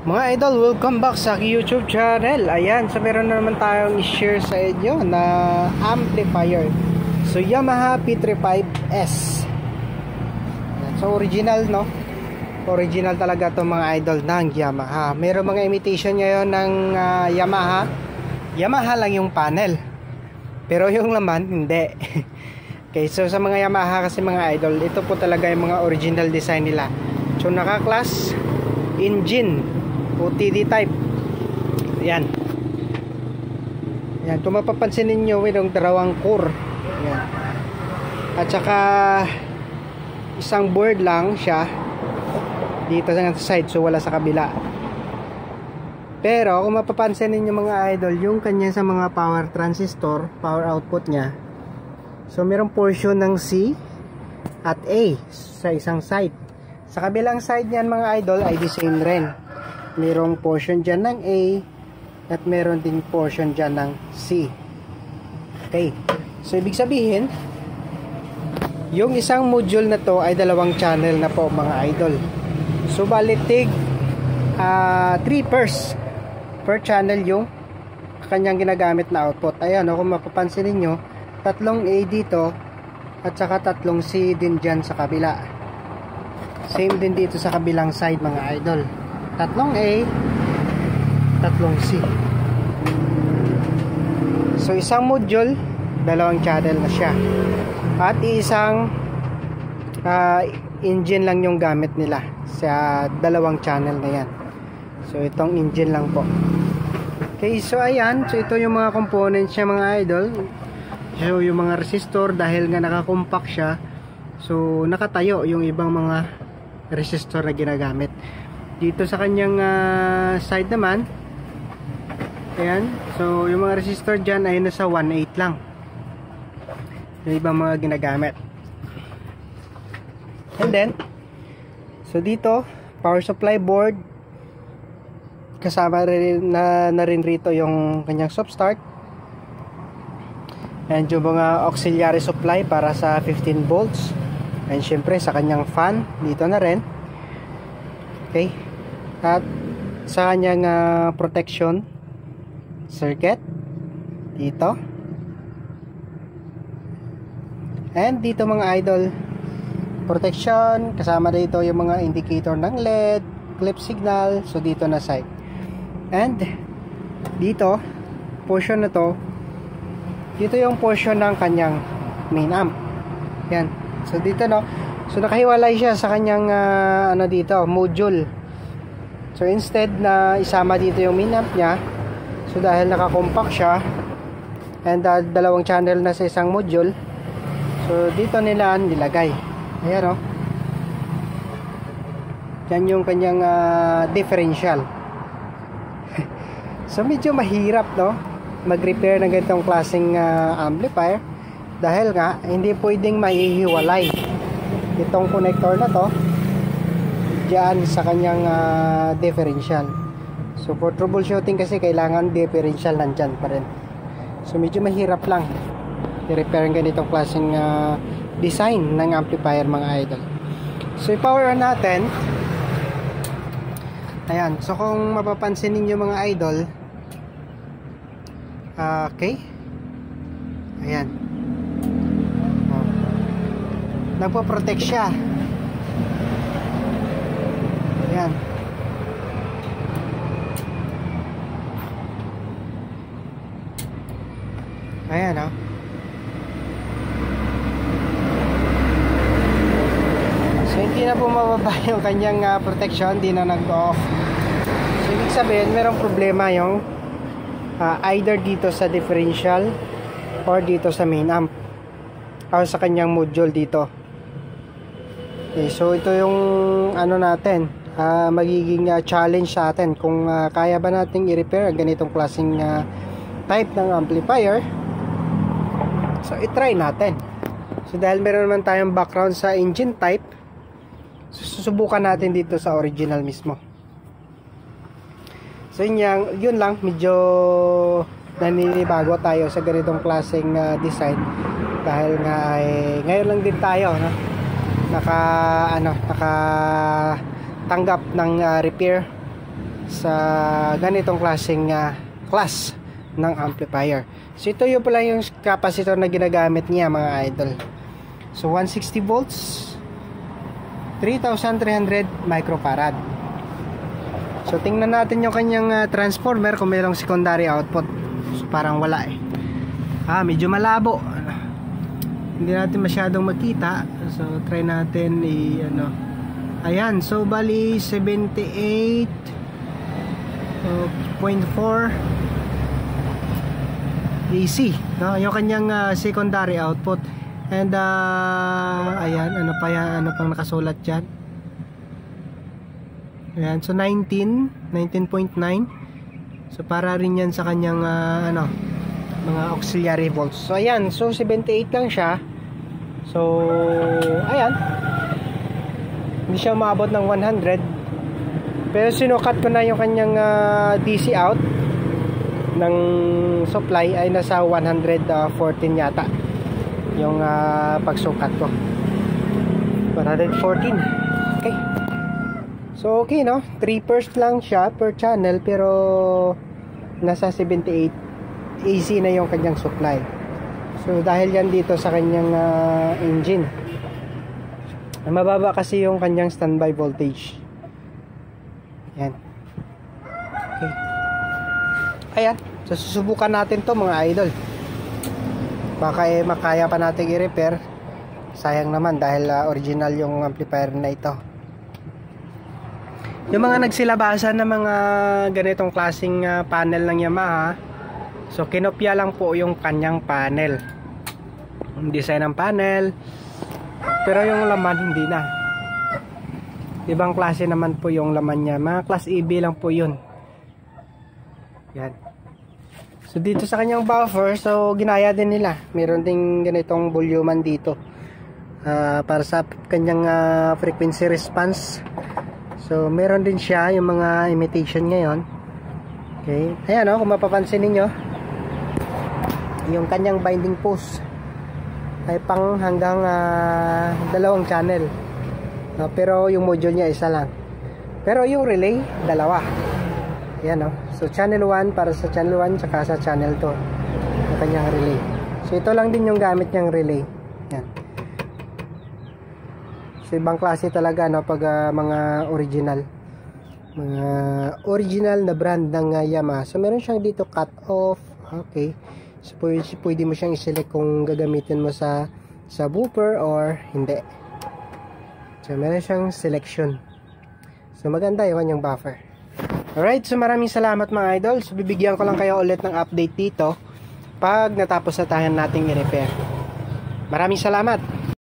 Mga idol, welcome back sa YouTube channel. Ayan, so meron na naman tayong i-share sa inyo na amplifier. So Yamaha P35S. So original, no? Original talaga to mga idol ng Yamaha. Meron mga imitation ngayon ng Yamaha. Yamaha lang yung panel, pero yung laman hindi. Okay, so sa mga Yamaha kasi mga idol, ito po talaga yung mga original design nila. So naka-class engine OTD type. Ayan. Ayan, kung mapapansin ninyo, mayroong dalawang core. Ayan. At saka isang board lang siya dito sa side, so wala sa kabila. Pero kung mapapansin ninyo mga idol, yung kanya sa mga power transistor, power output nya, so mayroong portion ng C at A sa isang side. Sa kabilang side niyan mga idol ay the same rin. Mayroong portion dyan ng A at meron din portion dyan ng C. Okay, so ibig sabihin yung isang module na to ay dalawang channel na po mga idol. So balitig 3 pairs per channel yung kanyang ginagamit na output. Ayan, kung mapapansin niyo, tatlong A dito at saka tatlong C din dyan sa kabila. Same din dito sa kabilang side mga idol. Tatlong A, tatlong C. So isang module, dalawang channel na siya. At isang engine lang yung gamit nila sa dalawang channel na yan. So itong engine lang po. Okay, so ayan, so ito yung mga components niya mga idol. So yung mga resistor, dahil nga nakakompact siya, so nakatayo yung ibang mga resistor na ginagamit. Dito sa kanyang side naman, ayan, so yung mga resistor dyan ay nasa 1.8 lang yung ibang mga ginagamit. And then so dito, power supply board, kasama rin na rin rito yung kanyang soft start and yung mga auxiliary supply para sa 15 volts, and syempre sa kanyang fan dito na rin. Okay, at sa kanyang protection circuit dito, and dito mga idol, protection, kasama dito yung mga indicator ng LED, clip signal, so dito na side. And dito, portion na to, dito yung portion ng kanyang main amp. Yan, so dito no, so nakahiwalay siya sa kanyang ano dito, module. So instead na isama dito yung main amp nya, so dahil nakakompact siya and dalawang channel na sa isang module, so dito nila nilagay. Ayan o, yan yung kanyang differential. So medyo mahirap no mag-repair ng ganitong klaseng amplifier, dahil nga hindi pwedeng maihiwalay itong connector na to dyan sa kanyang differential. So for troubleshooting kasi kailangan differential nandyan pa rin. So medyo mahirap lang i-repair ang ganitong klaseng design ng amplifier mga idol. So i-power on natin. Ayan, so kung mapapansin ninyo mga idol, okay, ayan, nagpo-protect siya. Ayan, ayan o. So hindi na po mababa yung kanyang protection, hindi na nag-off. So ibig sabihin merong problema yung either dito sa differential or dito sa main amp o sa kanyang module dito. Okay, so ito yung ano natin, magiging challenge sa atin kung kaya ba nating i-repair ang ganitong klaseng type ng amplifier. So i-try natin. So dahil meron naman tayong background sa engine type, susubukan natin dito sa original mismo. So yun lang, medyo naninibago tayo sa ganitong klaseng design, dahil nga ay ngayon lang din tayo no, naka tanggap ng repair sa ganitong klaseng class ng amplifier. So ito yung pala yung capacitor na ginagamit niya mga idol. So 160 volts, 3,300 microfarad. So tingnan natin yung kanyang transformer kung mayroong secondary output. So parang wala eh. Medyo malabo. Hindi natin masyadong makita. So try natin ayan, so bali 78.4 AC, no? Yung kanyang secondary output. And ayan, ano pang nakasulat diyan? Ayan, so 19.9. So para rin yan sa kanyang mga auxiliary volts. So ayan, so 78 lang siya. So ayan, hindi siya maabot ng 100. Pero sinukat ko na yung kanyang DC out ng supply ay nasa 114 yata yung pagsukat ko. 114. Okay. So okay, no? 3 pairs lang siya per channel, pero nasa 78 AC na yung kanyang supply. So dahil yan dito sa kanyang engine, mababa kasi yung kanyang standby voltage. Yan. Okay. Ayan, so susubukan natin to mga idol. Baka makaya pa natin i-repair. Sayang naman dahil original yung amplifier na ito. Yung mga nagsilabasan ng mga ganitong klaseng panel ng Yamaha, so kinopya lang po yung kanyang panel, yung design ng panel, pero yung laman hindi na. Ibang klase naman po yung laman niya. Mga class EB lang po yun. Yan. So dito sa kanyang buffer, so ginaya din nila. Meron ding ganitong volume dito para sa kanyang frequency response. So meron din siya yung mga imitation ngayon. Okay. Ayan, kung mapapansin niyo, yung kanyang binding post ay pang hanggang 2 channel. Pero yung module niya isa lang. Pero yung relay, 2. Ayan, so channel 1 para sa channel 1 tsaka sa channel 2 yung kanyang relay. So ito lang din yung gamit niyang relay. Yan. So ibang klase talaga pag mga original na brand ng Yamaha. So meron siyang dito cut off. Okay. So pwede mo siyang i-select kung gagamitin mo sa subwoofer or hindi. So meron siyang selection. So maganda yung kanyang buffer. Alright, so maraming salamat mga idol. So bibigyan ko lang kayo ulit ng update dito pag natapos na tayo nating i-repair. Maraming salamat.